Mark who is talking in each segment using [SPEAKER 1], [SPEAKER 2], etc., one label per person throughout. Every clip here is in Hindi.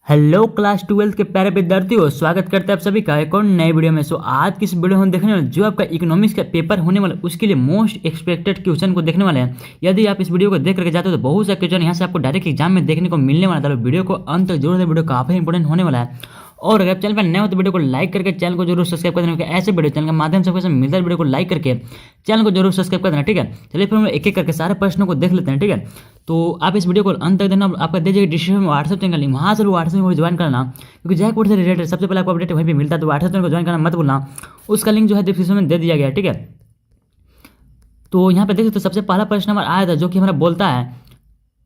[SPEAKER 1] हेलो क्लास 12 के प्यारे विद्यार्थियों, स्वागत करते हैं आप सभी का एक और नए वीडियो में। आज की इस वीडियो में हम देखने वाले जो आपका इकोनॉमिक्स का पेपर होने वाला उसके लिए मोस्ट एक्सपेक्टेड क्वेश्चन को देखने वाले हैं। यदि आप इस वीडियो को देख करके जाते हो तो बहुत सारे क्वेश्चन यहाँ से आपको डायरेक्ट एग्जाम में देखने को मिलने वाला था। वीडियो को अंत तक जरूर, वीडियो काफी इंपॉर्टेंट होने वाला है। और अगर चैनल पर नए हो तो वीडियो को लाइक करके चैनल को जरूर सब्सक्राइब कर देना। ऐसे वीडियो चैनल के माध्यम से मिलता है, वीडियो को लाइक करके चैनल को जरूर सब्सक्राइब कर देना। ठीक है, चलिए फिर हम एक एक करके सारे प्रश्नों को देख लेते हैं। ठीक है, तो आप इस वीडियो को अंत तक देना। आपका दीजिए डिस्क्रिप्शन में व्हाट्सएप चैनल लिंक, वहाँ से व्हाट्सएप में ज्वाइन करना, क्योंकि जैक बोर्ड से रिलेटेड सबसे पहले आपको अपडेट वहीं पे मिलता है। तो व्हाट्सएप चैनल को ज्वाइन करना मत भूलना, उसका लिंक जो है डिस्क्रिप्शन में दे दिया गया है। ठीक है, तो यहाँ पे देख सकते हो सबसे पहला प्रश्न हमारा आया था जो कि हमारा बोलता है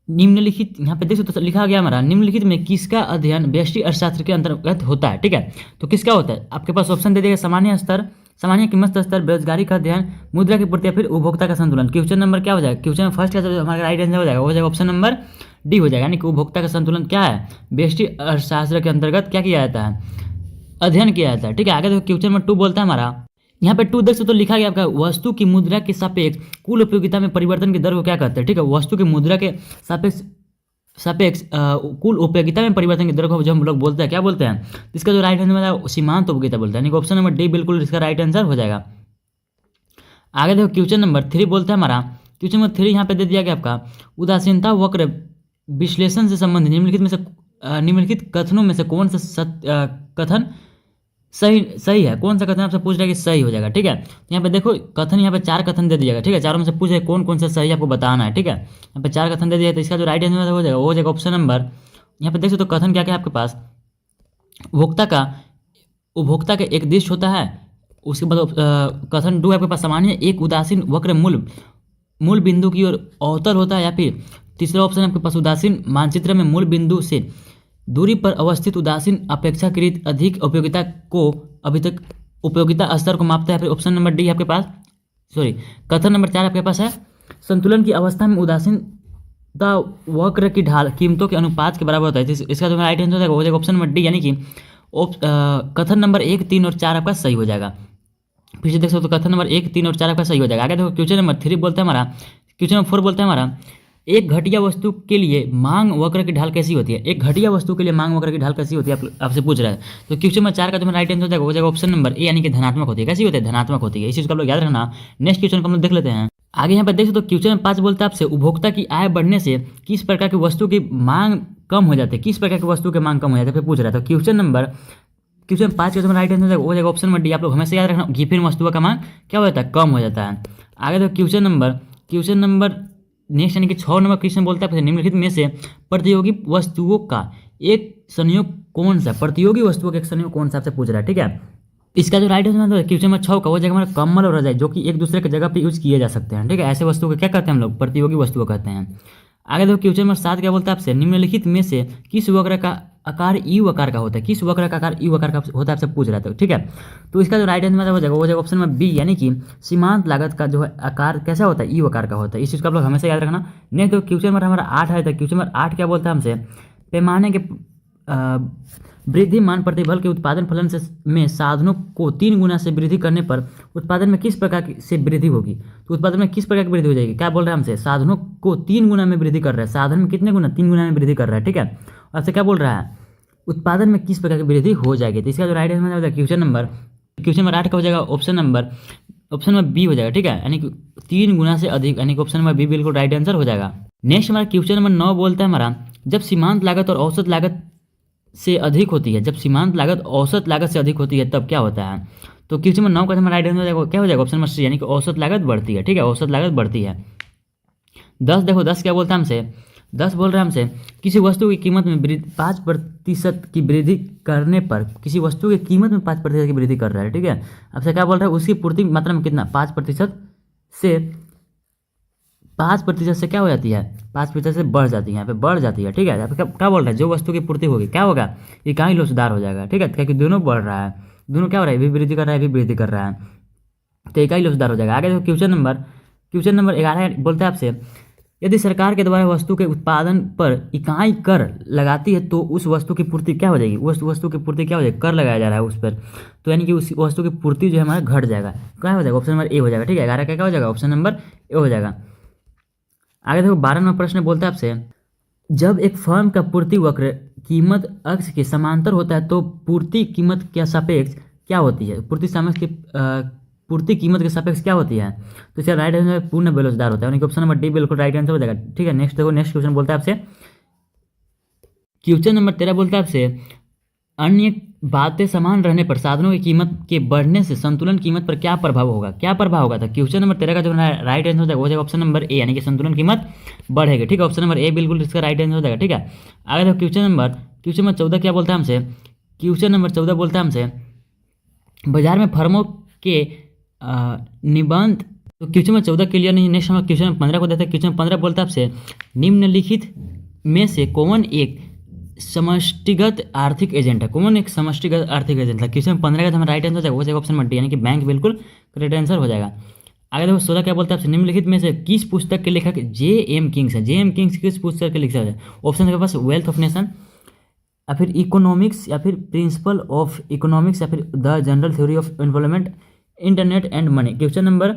[SPEAKER 1] निम्नलिखित, यहाँ पे देख सकते हो लिखा गया हमारा निम्नलिखित में किसका अध्ययन व्यष्टि अर्थशास्त्र के अंतर्गत होता है। ठीक है, तो किसका होता है आपके पास ऑप्शन दे देगा, सामान्य स्तर, सामान्य कीमत स्तर, बेरोजगारी का अध्ययन, मुद्रा की पूर्ति या फिर उपभोक्ता का संतुलन। क्वेश्चन नंबर क्या हो जाएगा, क्वेश्चन फर्स्ट का हमारा राइट आंसर हो जाएगा ऑप्शन नंबर डी हो जाएगा। यानी कि उपभोक्ता का संतुलन क्या है, व्यष्टि अर्थशास्त्र के अंतर्गत क्या किया जाता है, अध्ययन किया जाता है। ठीक है, आगे देखो क्वेश्चन नंबर 2 बोलता है हमारा, यहाँ पे 2 देख सकते हो लिखा गया आपका वस्तु की मुद्रा के सापेक्ष कुल उपयोगिता में परिवर्तन की दर को क्या कहते हैं। ठीक है, वस्तु की मुद्रा के सापेक्ष कुल उपयोगिता में परिवर्तन की दर को जो हम लोग बोलते हैं क्या बोलते हैं, इसका जो राइट आंसर है सीमांत उपयोगिता बोलते हैं। यानी कि ऑप्शन नंबर डी बिल्कुल इसका राइट आंसर हो जाएगा। आगे देखो क्वेश्चन नंबर 3 बोलता है हमारा, क्वेश्चन नंबर 3 यहाँ पे दे दिया गया आपका उदासीनता वक्र विश्लेषण से संबंधित निम्नलिखित कथनों में से कौन सा कथन सही है, कौन सा कथन आपसे पूछ रहा है कि सही हो जाएगा। ठीक है, यहाँ पे देखो कथन, यहाँ पे 4 कथन दे दिया। ठीक है, चारों में से पूछ रहे कौन कौन सा सही आपको बताना है। ठीक है, यहाँ पे 4 कथन दे दिया, तो इसका जो राइट आंसर हो जाएगा वो हो जाएगा ऑप्शन नंबर, यहाँ पे देख सकते हो कथन क्या क्या है आपके पास, उपभोक्ता का एक देश होता है। उसके बाद कथन 2 आपके पास सामान्य एक उदासीन वक्र मूल बिंदु की ओर अवतर होता है, या फिर तीसरा ऑप्शन आपके पास उदासीन मानचित्र में मूल बिंदु से दूरी पर अवस्थित उदासीन अपेक्षाकृत अधिक उपयोगिता को अभी तक उपयोगिता स्तर को मापता है। फिर ऑप्शन नंबर डी आपके पास कथन नंबर 4 आपके पास है संतुलन की अवस्था में उदासीनता वक्र की ढाल कीमतों के अनुपात के बराबर होता है। इसका जो राइट आंसर हो जाएगा ऑप्शन नंबर डी, यानी कि कथन नंबर 1, 3 और 4 आपका सही हो जाएगा। फिर से देख सकते हो कथन नंबर 1, 3 और 4 आपका सही हो जाएगा। आगे देखो क्वेश्चन नंबर 3 बोलता है हमारा, क्वेश्चन नंबर 4 बोलता है हमारा एक घटिया वस्तु के लिए मांग वक्र की ढाल कैसी होती है। एक घटिया वस्तु के लिए मांग वक्र की ढाल कैसी होती है आपसे पूछ रहा है। तो क्वेश्चन नंबर 4 का जो राइट आंसर हो जाएगा ऑप्शन नंबर ए, यानी कि धनात्मक होती है। कैसी होती है, धनात्मक होती है। इस चीज को आप लोग याद रखना। नेक्स्ट क्वेश्चन को हम लोग देख लेते हैं। आगे यहाँ पर देख सकते हो क्वेश्चन नंबर 5 बोलता है आपसे उपभोक्ता की आय बढ़ने से किस प्रकार की वस्तु की मांग कम हो जाती है, किस प्रकार की वस्तु की मांग कम हो जाती है, फिर पूछ रहा था। क्वेश्चन 5 का जो राइट आंसर हो जाएगा ऑप्शन नंबर डी। आप लोग हमेशा याद रखना, विभिन्न वस्तुओं का मांग क्या हो जाता है, कम हो जाता है। आगे देखो क्वेश्चन नंबर नेक्स्ट, यानी कि 6 नंबर क्वेश्चन बोलता है निम्नलिखित में से प्रतियोगी वस्तुओं का एक संयोग कौन सा, प्रतियोगी वस्तुओं का एक संयोग कौन सा आपसे पूछ रहा है। ठीक है, इसका जो राइट आंसर है क्वेश्चन नंबर 6 का हो जाएगा हमारा कम्बल और रजाई, जो कि एक दूसरे की जगह पे यूज किए जा सकते हैं। ठीक है, ऐसे वस्तुओं को क्या कहते हैं हम लोग, प्रतियोगी वस्तुओं कहते हैं। आगे देखो क्वेश्चन नंबर 7 क्या बोलता है आपसे निम्नलिखित में से किस वक्र का आकार यू आकार का होता है, किस वक्र का आकार यू आकार का होता है आपसे पूछ रहा था। ठीक है, तो इसका जो राइट आंसर हो जाएगा ऑप्शन नंबर बी, यानी कि सीमांत लागत का जो है आकार कैसा होता है, यू आकार का होता है। इस चीज़ को आप लोग हमेशा याद रखना। नेक्स्ट तो क्वेश्चन नंबर हमारा 8 आया था। क्वेश्चन नंबर 8 क्या बोलता है हमसे पैमाने के वृद्धिमान प्रतिफल के उत्पादन फलन से में साधनों को 3 गुना से वृद्धि करने पर उत्पादन में किस प्रकार से वृद्धि होगी। तो उत्पादन में किस प्रकार की वृद्धि हो जाएगी, क्या बोल रहा है हमसे, साधनों को 3 गुना में वृद्धि कर रहा है। साधन में कितने गुना, 3 गुना में वृद्धि कर रहा है। ठीक है, आपसे क्या बोल रहा है, उत्पादन में किस प्रकार की वृद्धि हो जाएगी। तो इसका जो राइट आंसर हो जाएगा क्वेश्चन नंबर 8 का हो जाएगा ऑप्शन नंबर बी हो जाएगा। ठीक है, यानी कि 3 गुना से अधिक, यानी कि ऑप्शन नंबर बी बिल्कुल राइट आंसर हो जाएगा। नेक्स्ट हमारा क्वेश्चन नंबर 9 बोलता है हमारा जब सीमांत लागत और औसत लागत से अधिक होती है, जब सीमांत लागत औसत लागत से अधिक होती है तब क्या होता है। तो क्वेश्चन नंबर 9 का हमारा राइट आंसर क्या हो जाएगा ऑप्शन नंबर सी, यानी कि औसत लागत बढ़ती है। ठीक है, औसत लागत बढ़ती है। 10 देखो 10 क्या बोलता है हमसे, 10 बोल रहा है हमसे किसी वस्तु की कीमत में 5% की वृद्धि करने पर, किसी वस्तु की कीमत में 5% की वृद्धि कर रहा है। ठीक है, आपसे क्या बोल रहा है उसकी पूर्ति मात्रा में कितना, 5% से 5% से क्या हो जाती है, 5% से बढ़ जाती है, यहाँ पे बढ़ जाती है। ठीक है, यहाँ पे क्या बोल रहा है जो वस्तु की पूर्ति होगी क्या होगा, इकाई लो सुधार हो जाएगा। ठीक है, क्योंकि दोनों बढ़ रहा है, दोनों क्या हो रहा है, भी वृद्धि कर रहा है, भी वृद्धि कर रहा है, तो इकाई लो सुधार हो जाएगा। आगे देखो क्वेश्चन नंबर 11 बोलते हैं आपसे यदि सरकार के द्वारा वस्तु के उत्पादन पर इकाई कर लगाती है तो उस वस्तु की पूर्ति क्या हो जाएगी, उस वस्तु की पूर्ति क्या हो जाएगी, कर लगाया जा रहा है उस पर, तो यानी कि उस वस्तु की पूर्ति जो है हमारा घट जाएगा। क्या हो जाएगा, ऑप्शन नंबर ए हो जाएगा। ठीक है, 11 का क्या हो जाएगा, ऑप्शन नंबर ए हो जाएगा। आगे देखो 12 नंबर प्रश्न बोलता है आपसे जब एक फर्म का पूर्ति वक्र कीमत अक्ष के समांतर होता है तो पूर्ति कीमत के सापेक्ष क्या होती है? पूर्ति कीमत के सापेक्ष क्या होती है? तो इसका राइट आंसर पूर्ण बेलोचदार होता है, यानी कि ऑप्शन नंबर डी बिल्कुल राइट आंसर हो जाएगा। ठीक है, नेक्स्ट देखो, नेक्स्ट क्वेश्चन बोलता है आपसे, क्वेश्चन नंबर 13 बोलता है आपसे, अन्य बातें समान रहने पर साधनों की कीमत के बढ़ने से संतुलन कीमत पर क्या प्रभाव होगा? क्या प्रभाव होगा? तो क्वेश्चन नंबर 13 का जो राइट आंसर हो जाएगा वो जाएगा ऑप्शन नंबर ए, यानी कि संतुलन कीमत बढ़ेगी। ठीक है, ऑप्शन नंबर ए बिल्कुल इसका राइट आंसर हो जाएगा। ठीक है, आगे देखो क्वेश्चन नंबर 14 क्या बोलता है हमसे? क्वेश्चन नंबर 14 बोलता है हमसे, बाजार में फर्मों के निबंध। तो क्वेश्चन नंबर 14 क्लियर नहीं, नेक्स्ट हम क्वेश्चन नंबर 15 को देखते हैं। क्वेश्चन नंबर 15 बोलता है आपसे, निम्नलिखित में से कौन एक समष्टिगत आर्थिक एजेंट है? कौन एक समष्टिगत आर्थिक एजेंट है? क्वेश्चन 15 का हमारा राइट आंसर हो जाएगा वो जाएगा ऑप्शन नंबर डी, यानी कि बैंक बिल्कुल करेक्ट आंसर हो जाएगा। आगे देखो 16 क्या बोलता है आपसे, निम्नलिखित में से किस पुस्तक के लेखक जे.एम. किंग्स है? जे.एम. किंग्स किस पुस्तक के लेखक है? ऑप्शन के पास वेल्थ ऑफ नेशन, या फिर इकोनॉमिक्स, या फिर प्रिंसिपल ऑफ इकोनॉमिक्स, या फिर the general theory of environment, internet and money. Question number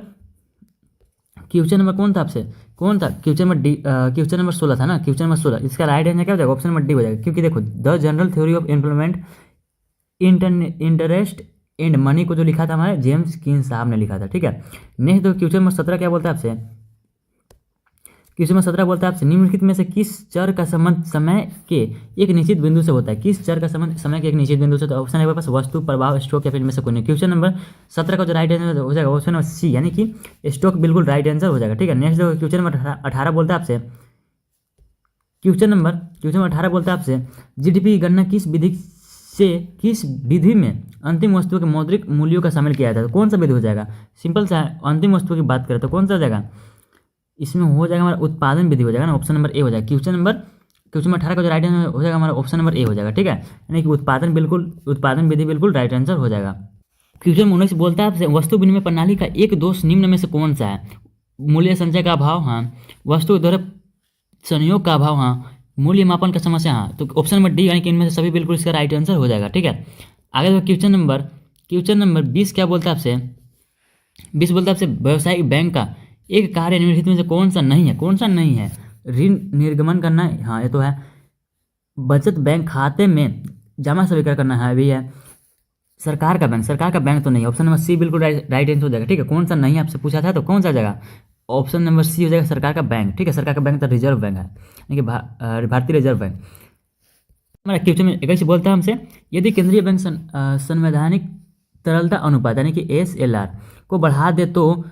[SPEAKER 1] कौन था आपसे? कौन था? क्वेश्चन नंबर 16 था ना, क्वेश्चन नंबर 16। इसका राइट आंसर क्या हो जाएगा? ऑप्शन नंबर डी हो जाएगा, क्योंकि देखो the general theory of employment, interest and money को जो लिखा था हमारे जेम्स किंग साहब ने लिखा था। ठीक है, नेक्स्ट देखो क्वेश्चन नंबर 17 क्या बोलता है आपसे? क्वेश्चन नंबर 17 बोलता है आपसे, निम्नलिखित में से किस चर का संबंध समय के एक निश्चित बिंदु से होता है? किस चर का संबंध समय के एक निश्चित बिंदु से? तो ऑप्शन है पास वस्तु, प्रभाव, स्टॉक, या फिर इनमें से कोई नहीं। क्वेश्चन नंबर 17 का जो राइट आंसर हो जाएगा ऑप्शन नंबर सी, यानी कि स्टॉक बिल्कुल राइट आंसर हो जाएगा। ठीक है, नेक्स्ट देखो क्वेश्चन नंबर 18 बोलता है आपसे, क्वेश्चन नंबर 18 बोलता है आपसे, जीडीपी की गणना किस विधि में अंतिम वस्तु के मौद्रिक मूल्यों का शामिल किया जाता है? तो कौन सा विधि हो जाएगा? सिंपल सा है, अंतिम वस्तु की बात करें तो कौन सा हो जाएगा? इसमें हो जाएगा हमारा उत्पादन विधि हो जाएगा ना, ऑप्शन नंबर ए हो जाएगा। क्वेश्चन नंबर 18 का जो राइट आंसर हो जाएगा हमारा ऑप्शन नंबर ए हो जाएगा। ठीक है, यानी कि उत्पादन विधि बिल्कुल राइट आंसर हो जाएगा। क्वेश्चन नंबर 19 बोलता है वस्तु विनिमय प्रणाली का एक दोष निम्न में से कौन सा है? मूल्य संचय का अभाव, हाँ। वस्तु द्वारा संयोग का अभाव, हाँ। मूल्य मापन का समस्या, हाँ। तो ऑप्शन नंबर डी, यानी कि इनमें से सभी बिल्कुल इसका राइट आंसर हो जाएगा। ठीक है, आगे देखो क्वेश्चन नंबर 20 क्या बोलता है आपसे? 20 बोलता है आपसे, व्यावसायिक बैंक का एक कार्य निम्नलिखित में से कौन सा नहीं है? कौन सा नहीं है? ऋण निर्गमन करना, हाँ ये तो है। बचत बैंक खाते में जमा स्वीकार करना है भी है। सरकार का बैंक तो नहीं है। ऑप्शन नंबर सी बिल्कुल राइट आंसर हो जाएगा। ठीक है, कौन सा नहीं आपसे पूछा था तो कौन सा जाएगा? ऑप्शन नंबर सी हो जाएगा, सरकार का बैंक। ठीक है, सरकार का बैंक तो रिजर्व बैंक है, यानी कि भारतीय रिजर्व बैंक। हमारा क्वेश्चन में एक बोलता है हमसे, यदि केंद्रीय बैंक संवैधानिक तरलता अनुपात यानी कि SLR को बढ़ा दे तो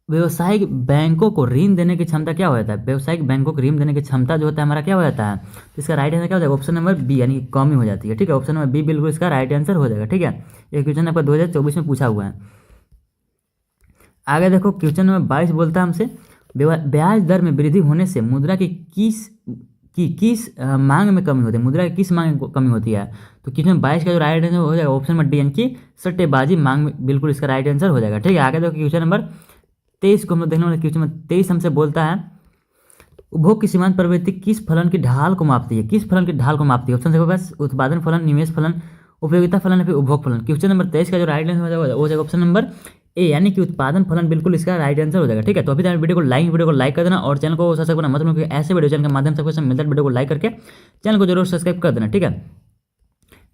[SPEAKER 1] व्यवसायिक बैंकों को ऋण देने की क्षमता क्या हो जाता है? व्यवसायिक बैंकों को ऋण देने की क्षमता जो होता है हमारा क्या हो जाता है? तो इसका राइट आंसर क्या हो जाएगा? ऑप्शन नंबर बी, यानी कि कमी हो जाती है। ठीक है, ऑप्शन नंबर बी बिल्कुल इसका राइट आंसर हो जाएगा। ठीक है, ये क्वेश्चन आपका 2024 में पूछा हुआ है। आगे देखो क्वेश्चन नंबर 22 बोलता है हमसे, ब्याज दर में वृद्धि होने से मुद्रा की किस मांग में कमी होती है? मुद्रा की किस मांग में कमी होती है? तो क्वेश्चन 22 का जो राइट आंसर हो जाएगा ऑप्शन नंबर डी, यानी कि सट्टेबाजी मांग में बिल्कुल इसका राइट आंसर हो जाएगा। ठीक है, आगे देखो क्वेश्चन नंबर 23 को हम लोग देखने वाले। क्वेश्चन नंबर 23 हमसे बोलता है, उपभोग की सीमांत प्रवृत्ति किस फलन की ढाल को मापती है? किस फलन की ढाल को मापती है? ऑप्शन से बस उत्पादन फलन, निवेश फलन, उपयोगिता फलन, या फिर उपभोग फलन। क्वेश्चन नंबर 23 का जो राइट आंसर हो जाएगा वो जाएगा ऑप्शन नंबर ए, यानी कि उत्पादन फलन बिल्कुल इसका राइट आंसर हो जाएगा। ठीक है, तो अभी तक वीडियो को लाइक कर देना और चैनल को सब्सक्राइब करना मतलब कि ऐसे वीडियो चैनल के माध्यम से आपको मिलता है, वीडियो को लाइक करके चैनल को जरूर सब्सक्राइब कर देना। ठीक है,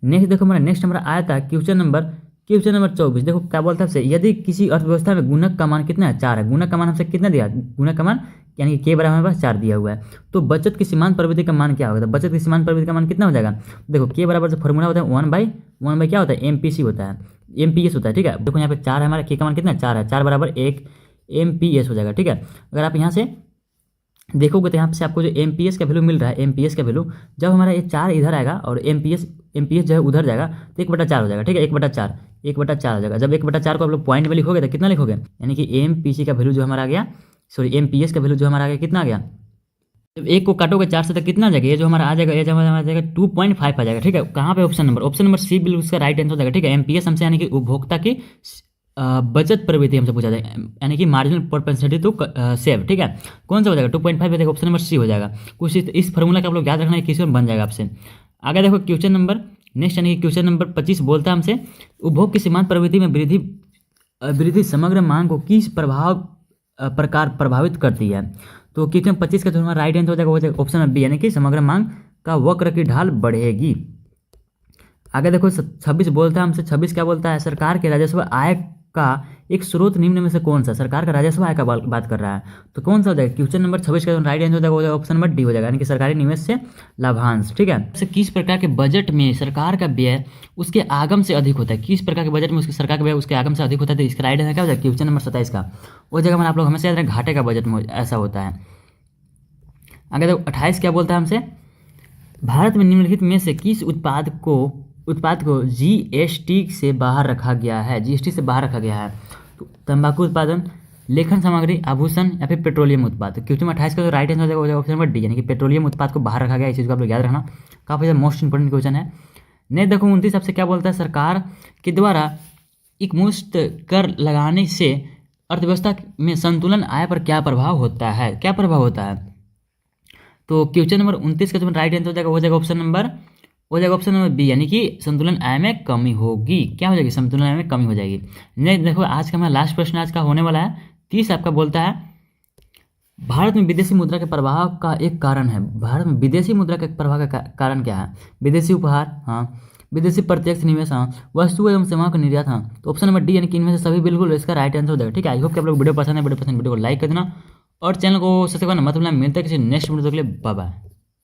[SPEAKER 1] नेक्स्ट देखो हमारा नेक्स्ट हमारा आया था क्वेश्चन नंबर 24। देखो क्या बोलता है, यदि किसी अर्थव्यवस्था में गुणक का मान कितना है? 4 है। गुणक का मान हमसे कितना दिया? गुणक का मान यानी कि के बराबर हमारे पास 4 दिया हुआ है। तो बचत की सीमांत प्रवृत्ति का मान क्या होगा? तो बचत की सीमांत प्रवृत्ति का मान कितना हो जाएगा? देखो के बराबर से फॉर्मूला होता है 1/1 क्या होता है? MPC होता है, MPS होता है। ठीक है, देखो यहाँ पे 4 है, हमारा के का मान कितना है? 4 है। 4 बराबर 1 MPS हो जाएगा। ठीक है, अगर आप यहाँ से देखोगे तो यहाँ से आपको जो MPS का वैल्यू मिल रहा है, MPS का वैल्यू जब हमारा ये 4 इधर आएगा और MPS जो है उधर जाएगा तो 1/4 हो जाएगा। ठीक है, 1/4 हो जाएगा। जब 1/4 को आप लोग पॉइंट में लिखोगे तो कितना लिखोगे? यानी कि MPC का वैल्यू जो हमारा आ गया, MPS का वैल्यू जो हमारा आ गया कितना आ गया? जब 1 को काटोगे 4 से तो कितना आ जाएगा? ये जो हमारा आ जाएगा, ये जो हमारा आ जाएगा 2.5 आ जाएगा। ठीक है, कहाँ पे? ऑप्शन नंबर सी बिल्कुल उसका राइट आंसर हो जाएगा। ठीक है, MPS हमसे यानी कि उपभोक्ता की बचत प्रवृत्ति हमसे पूछा जाएगा, यानी कि मार्जिनल प्रोपेंसिटी टू सेव। ठीक है, कौन सा हो जाएगा? 2.5 हो जाएगा, ऑप्शन नंबर सी हो जाएगा। कुछ इस फॉर्मूला का आप लोग याद रखना है, किसी में बन जाएगा आपसे। आगे देखो क्वेश्चन नंबर नेक्स्ट यानी कि क्वेश्चन नंबर 25 बोलता है हमसे, उपभोग की सीमांत प्रवृत्ति में वृद्धि समग्र मांग को किस प्रकार प्रभावित करती है? तो क्वेश्चन 25 का जो हमारा राइट आंसर हो जाएगा वो ऑप्शन बी, यानी कि समग्र मांग का वक्र की ढाल बढ़ेगी। आगे देखो 26 बोलता है हमसे, 26 क्या बोलता है, सरकार के राजस्व आय का एक स्रोत निम्न में से कौन सा, सरकार का राजस्व आय का बात कर रहा है, तो कौन सा हो जाएगा, क्वेश्चन नंबर 26 का राइट आंसर हो जाएगा ऑप्शन नंबर डी हो जाएगा, यानी कि सरकारी निवेश से लाभांश। ठीक है, तो किस प्रकार के बजट में सरकार का व्यय उसके आगम से अधिक होता है, किस प्रकार के बजट में उसके सरकार का व्यय उसके आगम से अधिक होता है, तो इसका राइट आंसर क्या हो जाएगा, क्वेश्चन नंबर 27 का वो जगह मैंने आप लोग हमेशा याद रखें, घाटे का बजट में ऐसा होता है। अगर 28 क्या बोलता है हमसे, भारत में निम्नलिखित में से किस उत्पाद को जीएसटी से बाहर रखा गया है, जीएसटी से बाहर रखा गया है, तो तंबाकू उत्पादन, लेखन सामग्री, आभूषण या फिर पेट्रोलियम उत्पाद। तो क्वेश्चन 28 का जो राइट आंसर हो जाएगा ऑप्शन नंबर डी, यानी कि पेट्रोलियम उत्पाद को बाहर रखा गया है। इस चीज़ को आप लोग याद रखना, काफ़ी ज़्यादा मोस्ट इंपोर्टेंट क्वेश्चन है। नहीं देखो 29 आपसे क्या बोलता है, सरकार के द्वारा एकमुश्त कर लगाने से अर्थव्यवस्था में संतुलन आय पर क्या प्रभाव होता है, क्या प्रभाव होता है, तो क्वेश्चन नंबर 29 का जो राइट आंसर हो जाएगा ऑप्शन नंबर बी, यानी कि संतुलन आय में कमी होगी। क्या हो जाएगी, संतुलन आय में कमी हो जाएगी। नहीं देखो आज का हमारा लास्ट प्रश्न आज का होने वाला है 30 आपका बोलता है, भारत में विदेशी मुद्रा के प्रभाव का एक कारण है, भारत में विदेशी मुद्रा के प्रभाव का कारण क्या है, विदेशी उपहार, हाँ, विदेशी प्रत्यक्ष निवेश, हाँ, वस्तु एवं सेवाओं का निर्यात, हाँ, तो ऑप्शन नंबर डी यानी कि इनमें से सभी बिल्कुल इसका राइट आंसर हो जाएगा। ठीक है, आई होप कि आप लोग वीडियो पसंद है, वीडियो को लाइक कर देना और चैनल को सब्सक्राइब करना मत भूलना। मिलता है किसी नेक्स्ट वीडियो के लिए, बाय बाय।